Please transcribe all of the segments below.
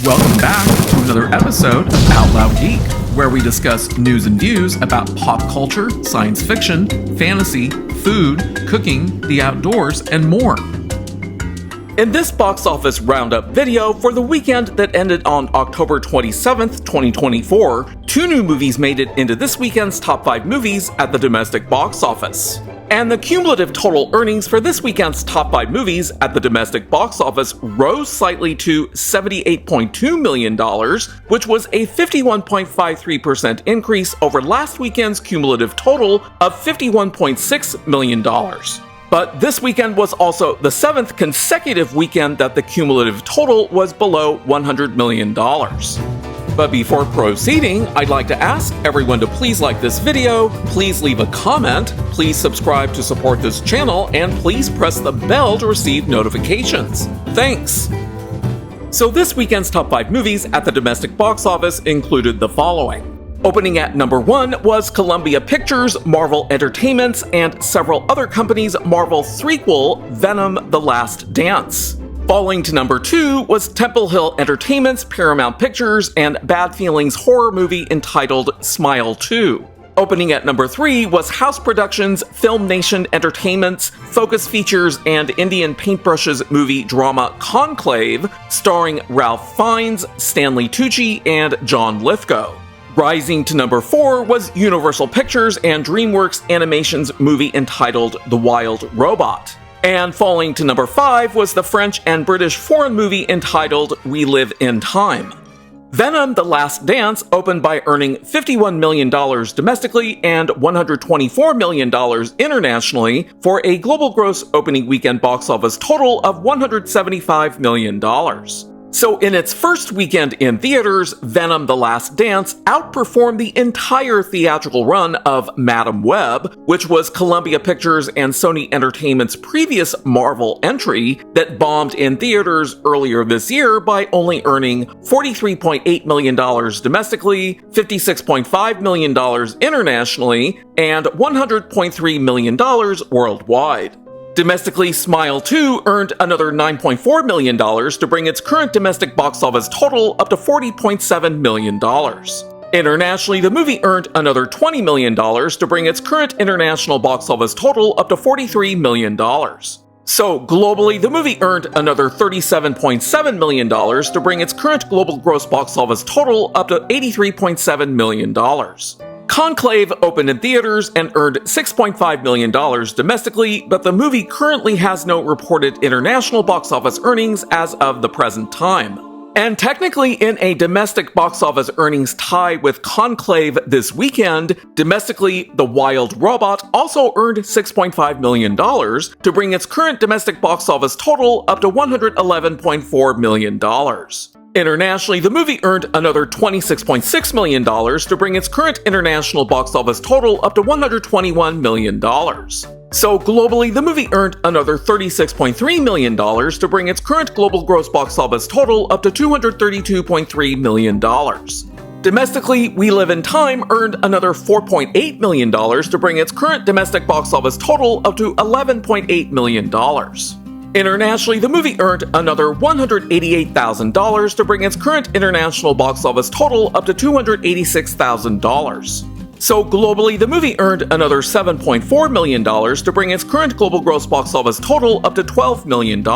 Welcome back to another episode of Out Loud Geek, where we discuss news and views about pop culture, science fiction, fantasy, food, cooking, the outdoors, and more. In this box office roundup video for the weekend that ended on October 27th, 2024, two new movies made it into this weekend's top 5 movies at the domestic box office. And the cumulative total earnings for this weekend's top 5 movies at the domestic box office rose slightly to $78.2 million, which was a 51.53% increase over last weekend's cumulative total of $51.6 million. But this weekend was also the 7th consecutive weekend that the cumulative total was below $100 million. But before proceeding, I'd like to ask everyone to please like this video, please leave a comment, please subscribe to support this channel, and please press the bell to receive notifications. Thanks! So this weekend's top 5 movies at the domestic box office included the following. Opening at number 1 was Columbia Pictures, Marvel Entertainment's, and several other companies' Marvel threequel, Venom: The Last Dance. Falling to number 2 was Temple Hill Entertainment's Paramount Pictures and Bad Feelings horror movie entitled Smile 2. Opening at number 3 was House Productions, Film Nation Entertainment's, Focus Features, and Indian Paintbrushes movie drama Conclave, starring Ralph Fiennes, Stanley Tucci, and John Lithgow. Rising to number 4 was Universal Pictures and DreamWorks Animation's movie entitled The Wild Robot. And falling to number 5 was the French and British foreign movie entitled We Live in Time. Venom: The Last Dance opened by earning $51 million domestically and $124 million internationally for a global gross opening weekend box office total of $175 million. So in its first weekend in theaters, Venom: The Last Dance outperformed the entire theatrical run of Madam Web, which was Columbia Pictures and Sony Entertainment's previous Marvel entry that bombed in theaters earlier this year by only earning $43.8 million domestically, $56.5 million internationally, and $100.3 million worldwide. Domestically, Smile 2 earned another $9.4 million to bring its current domestic box office total up to $40.7 million. Internationally, the movie earned another $20 million to bring its current international box office total up to $43 million. So globally, the movie earned another $37.7 million to bring its current global gross box office total up to $83.7 million. Conclave opened in theaters and earned $6.5 million domestically, but the movie currently has no reported international box office earnings as of the present time. And technically, in a domestic box office earnings tie with Conclave this weekend, domestically, The Wild Robot also earned $6.5 million to bring its current domestic box office total up to $111.4 million. Internationally, the movie earned another $26.6 million to bring its current international box office total up to $121 million. So globally, the movie earned another $36.3 million to bring its current global gross box office total up to $232.3 million. Domestically, We Live in Time earned another $4.8 million to bring its current domestic box office total up to $11.8 million. Internationally, the movie earned another $188,000 to bring its current international box office total up to $286,000. So globally, the movie earned another $7.4 million to bring its current global gross box office total up to $12 million.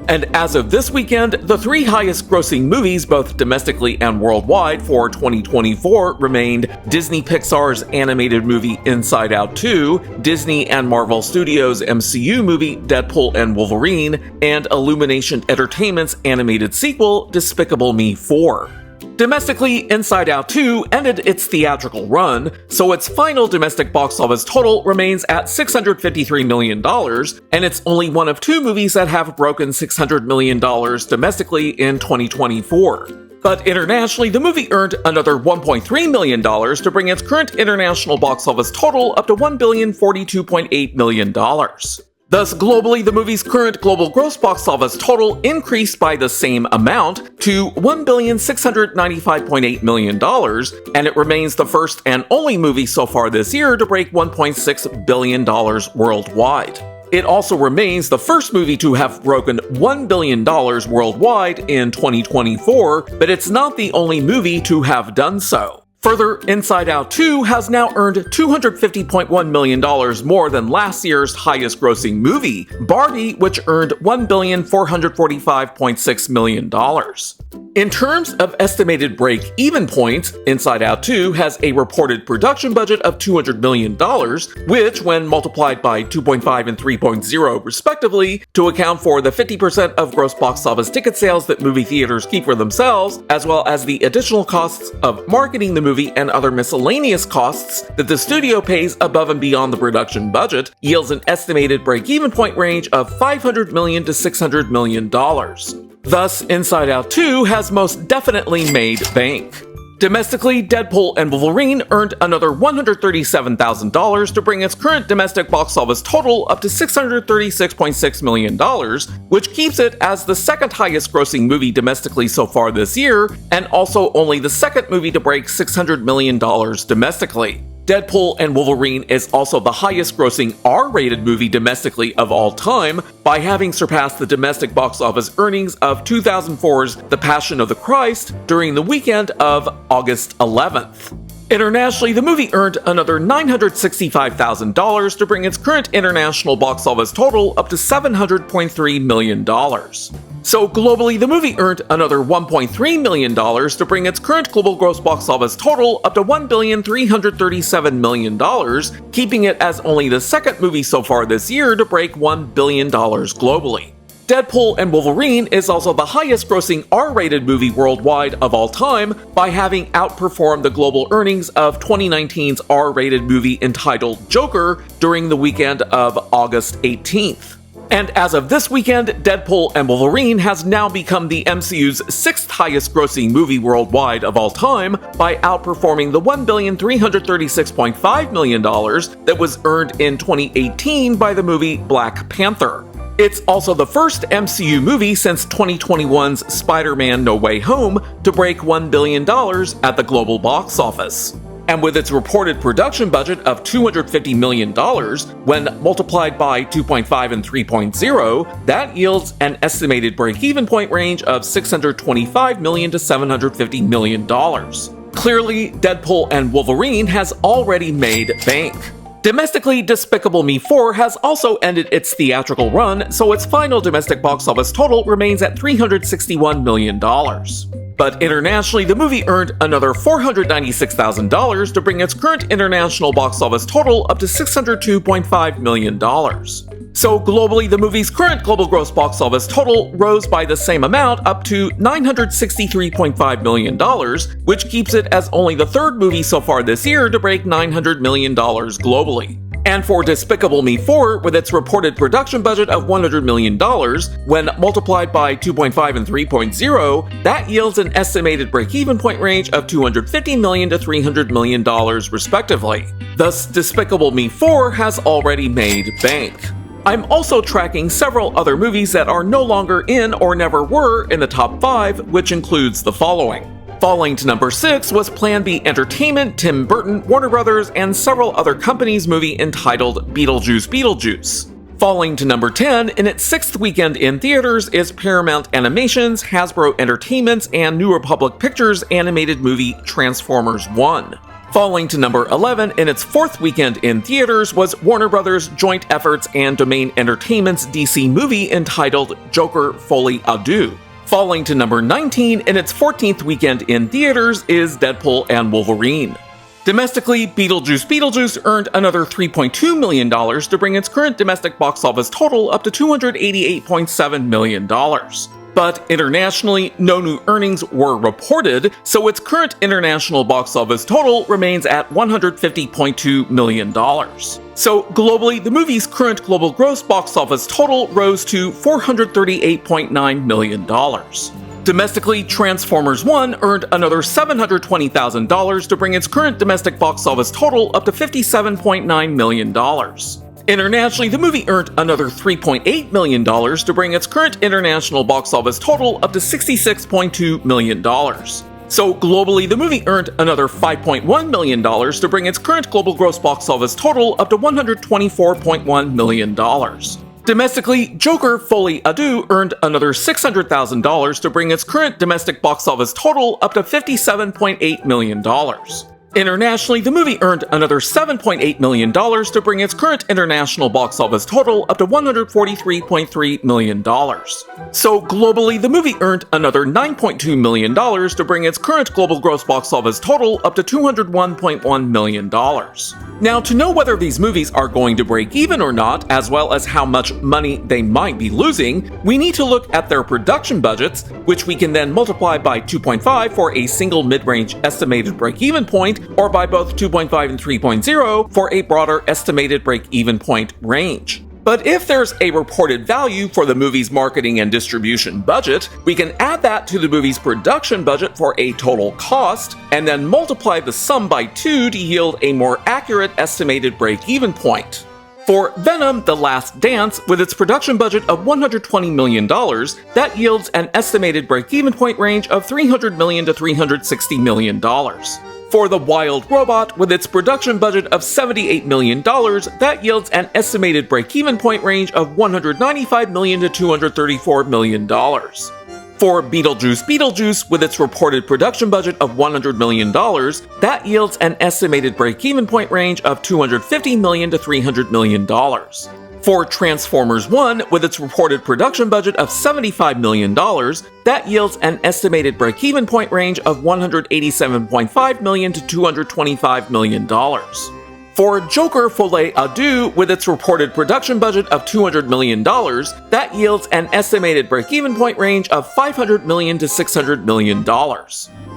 And as of this weekend, the 3 highest grossing movies, both domestically and worldwide, for 2024 remained Disney Pixar's animated movie Inside Out 2, Disney and Marvel Studios' MCU movie Deadpool and Wolverine, and Illumination Entertainment's animated sequel Despicable Me 4. Domestically, Inside Out 2 ended its theatrical run, so its final domestic box office total remains at $653 million, and it's only one of 2 movies that have broken $600 million domestically in 2024. But internationally, the movie earned another $1.3 million to bring its current international box office total up to $1,042.8 million. Thus, globally, the movie's current global gross box office total increased by the same amount to $1,695.8 million, and it remains the first and only movie so far this year to break $1.6 billion worldwide. It also remains the first movie to have broken $1 billion worldwide in 2024, but it's not the only movie to have done so. Further, Inside Out 2 has now earned $250.1 million more than last year's highest-grossing movie, Barbie, which earned $1,445.6 million. In terms of estimated break-even points, Inside Out 2 has a reported production budget of $200 million, which, when multiplied by 2.5 and 3.0 respectively, to account for the 50% of gross box office ticket sales that movie theaters keep for themselves, as well as the additional costs of marketing the movie and other miscellaneous costs that the studio pays above and beyond the production budget, yields an estimated break-even point range of $500 million to $600 million. Thus, Inside Out 2 has most definitely made bank. Domestically, Deadpool and Wolverine earned another $137,000 to bring its current domestic box office total up to $636.6 million, which keeps it as the second highest grossing movie domestically so far this year, and also only the second movie to break $600 million domestically. Deadpool and Wolverine is also the highest grossing R-rated movie domestically of all time by having surpassed the domestic box office earnings of 2004's The Passion of the Christ during the weekend of August 11th. Internationally, the movie earned another $965,000 to bring its current international box office total up to $700.3 million. So globally, the movie earned another $1.3 million to bring its current global gross box office total up to $1,337 million, keeping it as only the second movie so far this year to break $1 billion globally. Deadpool and Wolverine is also the highest grossing R-rated movie worldwide of all time by having outperformed the global earnings of 2019's R-rated movie entitled Joker during the weekend of August 18th. And as of this weekend, Deadpool and Wolverine has now become the MCU's sixth highest grossing movie worldwide of all time by outperforming the $1,336.5 million that was earned in 2018 by the movie Black Panther. It's also the first MCU movie since 2021's Spider-Man No Way Home to break $1 billion at the global box office. And with its reported production budget of $250 million, when multiplied by 2.5 and 3.0, that yields an estimated break-even point range of $625 million to $750 million. Clearly, Deadpool and Wolverine has already made bank. Domestically, Despicable Me 4 has also ended its theatrical run, so its final domestic box office total remains at $361 million. But internationally, the movie earned another $496,000 to bring its current international box office total up to $602.5 million. So globally, the movie's current global gross box office total rose by the same amount up to $963.5 million, which keeps it as only the third movie so far this year to break $900 million globally. And for Despicable Me 4, with its reported production budget of $100 million, when multiplied by 2.5 and 3.0, that yields an estimated break-even point range of $250 million to $300 million respectively. Thus, Despicable Me 4 has already made bank. I'm also tracking several other movies that are no longer in or never were in the top 5, which includes the following. Falling to number 6 was Plan B Entertainment, Tim Burton, Warner Brothers, and several other companies' movie entitled Beetlejuice. Falling to number 10 in its 6th weekend in theaters is Paramount Animation's, Hasbro Entertainment's, and New Republic Pictures' animated movie Transformers 1. Falling to number 11 in its 4th weekend in theaters was Warner Brothers' Joint Efforts and Domain Entertainment's DC movie entitled Joker: Folie à Deux. Falling to number 19 in its 14th weekend in theaters is Deadpool and Wolverine. Domestically, Beetlejuice earned another $3.2 million to bring its current domestic box office total up to $288.7 million. But internationally, no new earnings were reported, so its current international box office total remains at $150.2 million. So globally, the movie's current global gross box office total rose to $438.9 million. Domestically, Transformers 1 earned another $720,000 to bring its current domestic box office total up to $57.9 million. Internationally, the movie earned another $3.8 million to bring its current international box office total up to $66.2 million. So globally, the movie earned another $5.1 million to bring its current global gross box office total up to $124.1 million. Domestically, Joker Folie Deux earned another $600,000 to bring its current domestic box office total up to $57.8 million. Internationally, the movie earned another $7.8 million to bring its current international box office total up to $143.3 million. So globally, the movie earned another $9.2 million to bring its current global gross box office total up to $201.1 million. Now, to know whether these movies are going to break even or not, as well as how much money they might be losing, we need to look at their production budgets, which we can then multiply by 2.5 for a single mid-range estimated break-even point, or by both 2.5 and 3.0 for a broader estimated break-even point range. But if there's a reported value for the movie's marketing and distribution budget, we can add that to the movie's production budget for a total cost, and then multiply the sum by 2 to yield a more accurate estimated break-even point. For Venom: The Last Dance, with its production budget of $120 million, that yields an estimated break-even point range of $300 million to $360 million. For The Wild Robot, with its production budget of $78 million, that yields an estimated break-even point range of $195 million to $234 million. For Beetlejuice, with its reported production budget of $100 million, that yields an estimated break-even point range of $250 million to $300 million. For Transformers 1, with its reported production budget of $75 million, that yields an estimated break-even point range of $187.5 million to $225 million. For Joker Folie Deux, with its reported production budget of $200 million, that yields an estimated break-even point range of $500 million to $600 million.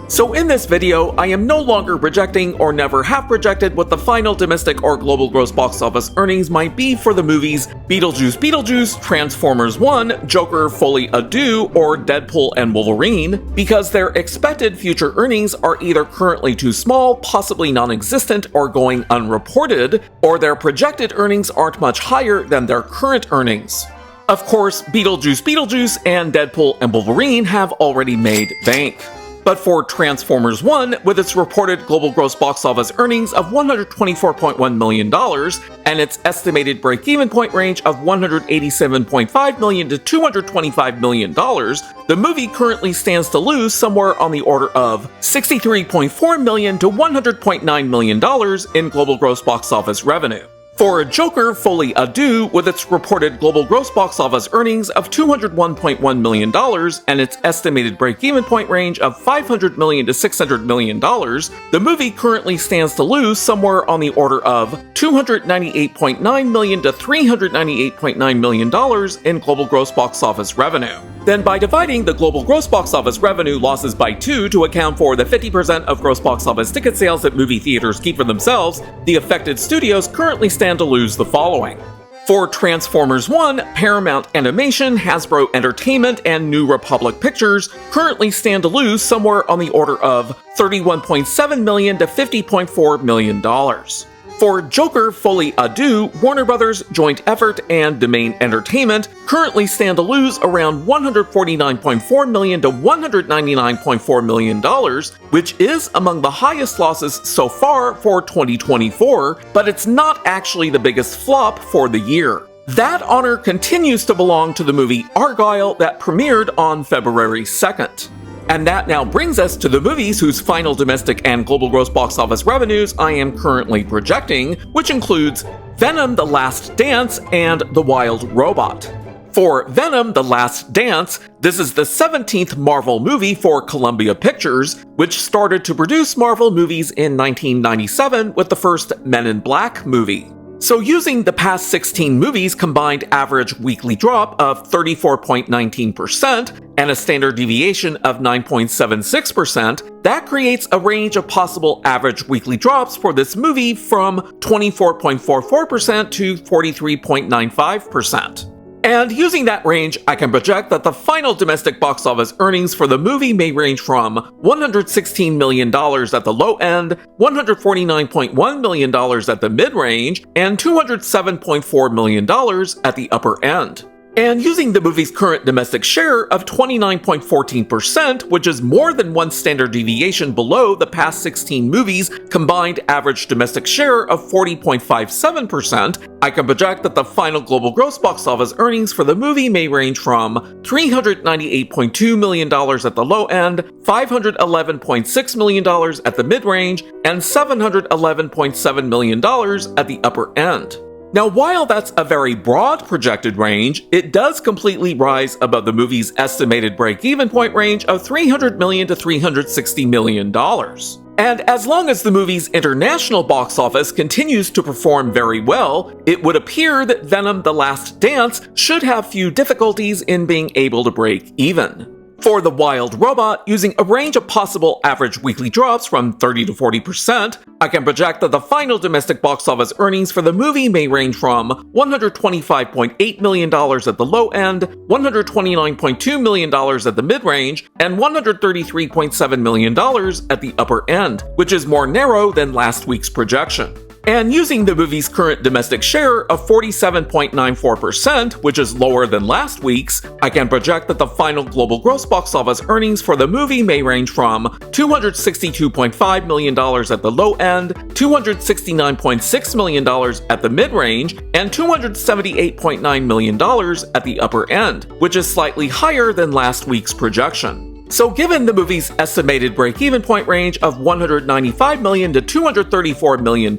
So in this video, I am no longer projecting or never have projected what the final domestic or global gross box office earnings might be for the movies Beetlejuice, Transformers 1, Joker Folie Deux, or Deadpool and Wolverine, because their expected future earnings are either currently too small, possibly non-existent, or going unreported, or their projected earnings aren't much higher than their current earnings. Of course, Beetlejuice and Deadpool and Wolverine have already made bank. But for Transformers 1, with its reported global gross box office earnings of $124.1 million and its estimated break-even point range of $187.5 million to $225 million, the movie currently stands to lose somewhere on the order of $63.4 million to $100.9 million in global gross box office revenue. For Joker Folie Deux, with its reported global gross box office earnings of $201.1 million and its estimated break-even point range of $500 million to $600 million, the movie currently stands to lose somewhere on the order of $298.9 million to $398.9 million in global gross box office revenue. Then by dividing the global gross box office revenue losses by 2 to account for the 50% of gross box office ticket sales that movie theaters keep for themselves, the affected studios currently stand to lose the following. For Transformers 1, Paramount Animation, Hasbro Entertainment, and New Republic Pictures currently stand to lose somewhere on the order of $31.7 million to $50.4 million. For Joker Folie Deux, Warner Brothers, Joint Effort, and Domain Entertainment currently stand to lose around $149.4 million to $199.4 million, which is among the highest losses so far for 2024, but it's not actually the biggest flop for the year. That honor continues to belong to the movie Argylle that premiered on February 2nd. And that now brings us to the movies whose final domestic and global gross box office revenues I am currently projecting, which includes Venom: The Last Dance and The Wild Robot. For Venom: The Last Dance, this is the 17th Marvel movie for Columbia Pictures, which started to produce Marvel movies in 1997 with the first Men in Black movie. So using the past 16 movies' combined average weekly drop of 34.19% and a standard deviation of 9.76%, that creates a range of possible average weekly drops for this movie from 24.44% to 43.95%. And using that range, I can project that the final domestic box office earnings for the movie may range from $116 million at the low end, $149.1 million at the mid-range, and $207.4 million at the upper end. And using the movie's current domestic share of 29.14%, which is more than one standard deviation below the past 16 movies' combined average domestic share of 40.57%, I can project that the final global gross box office earnings for the movie may range from $398.2 million at the low end, $511.6 million at the mid-range, and $711.7 million at the upper end. Now, while that's a very broad projected range, it does completely rise above the movie's estimated break-even point range of $300 million to $360 million. And as long as the movie's international box office continues to perform very well, it would appear that Venom: The Last Dance should have few difficulties in being able to break even. For The Wild Robot, using a range of possible average weekly drops from 30 to 40%, I can project that the final domestic box office earnings for the movie may range from $125.8 million at the low end, $129.2 million at the mid-range, and $133.7 million at the upper end, which is more narrow than last week's projection. And using the movie's current domestic share of 47.94%, which is lower than last week's, I can project that the final global gross box office earnings for the movie may range from $262.5 million at the low end, $269.6 million at the mid-range, and $278.9 million at the upper end, which is slightly higher than last week's projection. So given the movie's estimated break-even point range of $195 million to $234 million,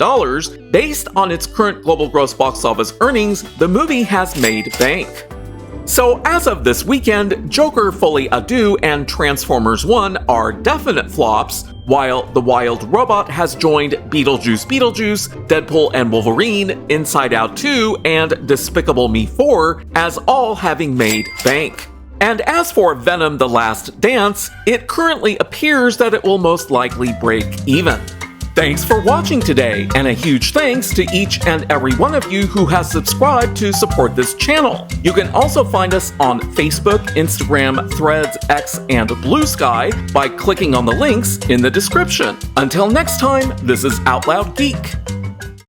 based on its current global gross box office earnings, the movie has made bank. So as of this weekend, Joker, Folie, Deux, and Transformers 1 are definite flops, while The Wild Robot has joined Beetlejuice, Deadpool and Wolverine, Inside Out 2, and Despicable Me 4 as all having made bank. And as for Venom: The Last Dance, it currently appears that it will most likely break even. Thanks for watching today, and a huge thanks to each and every one of you who has subscribed to support this channel. You can also find us on Facebook, Instagram, Threads, X, and Blue Sky by clicking on the links in the description. Until next time, this is Out Loud Geek.